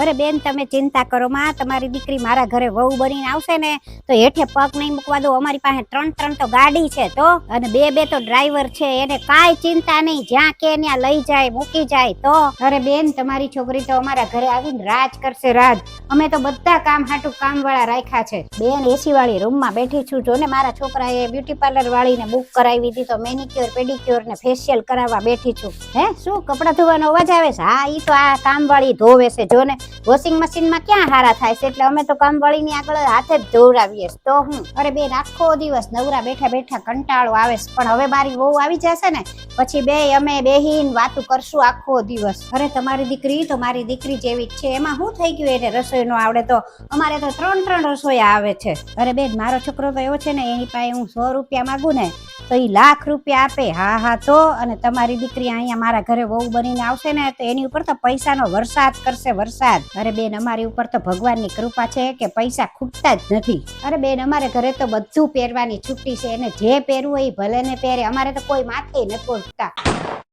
અરે બેન તમે ચિંતા કરો માં, તમારી દીકરી મારા ઘરે વહુ બનીને આવશે ને તો હેઠે પગ નહીં મૂકવા દો. અમારી પાસે 3 તો ગાડી છે તો, અને 2 તો ડ્રાઈવર છે, એને કાંઈ ચિંતા નહીં, જ્યાં કે ત્યાં લઈ જાય મૂકી જાય તો. અરે બેન તમારી છોકરી તો અમારા ઘરે આવીને રાજ કરશે, રાજ. અમે તો બધા કામ હાટું કામવાળા રાખ્યા છે. બેન એસી વાળી રૂમમાં બેઠી છું, જો ને મારા છોકરાએ બ્યુટી પાર્લર વાળીને બુક કરાવી હતી તો મેનિક્યોર પેડિક્યોર ને ફેશિયલ કરાવવા બેઠી છું. હે શું કપડા ધોવાનો અવાજ આવે છે? હા ઈ તો આ કામવાળી ધોવે છે, જો ને વોશિંગ મશીનમાં ક્યાં હારા થાય છે, એટલે અમે તો કામવાળીની આગળ હાથે જ ધોવડાવીએ તો હું. અરે બેન આખો દિવસ નવરા બેઠા બેઠા કંટાળો આવે છે, પણ હવે મારી વહુ આવી જશે ને પછી અમે બેહીન વાતું કરશું આખો દિવસ. અરે તમારી દીકરી તો મારી દીકરી જેવી જ છે, એમાં શું થઈ ગયું એને રસોઈ નો આવડે તો? અમારે તો 3 રસોઈ આવે છે. અરે બેન મારો છોકરો તો એવો છે ને, એની પાસે હું 100 રૂપિયા માંગુ ને તો ઈ લાખ રૂપિયા આપે. હા તો, અને તમારી દીકરી અહીંયા મારા ઘરે વહુ બનીને આવશે ને તો એની ઉપર તો પૈસાનો વરસાદ કરશે, વરસાદ. અરે બેન અમારી ઉપર તો ભગવાનની કૃપા છે કે પૈસા ખૂટતા જ નથી. અરે બેન અમારે ઘરે તો બધું પહેરવાની છુટ્ટી છે, એને જે પહેરવું હોય ભલે ને પહેરે, અમારે તો કોઈ માથે નથી પહોંચતા.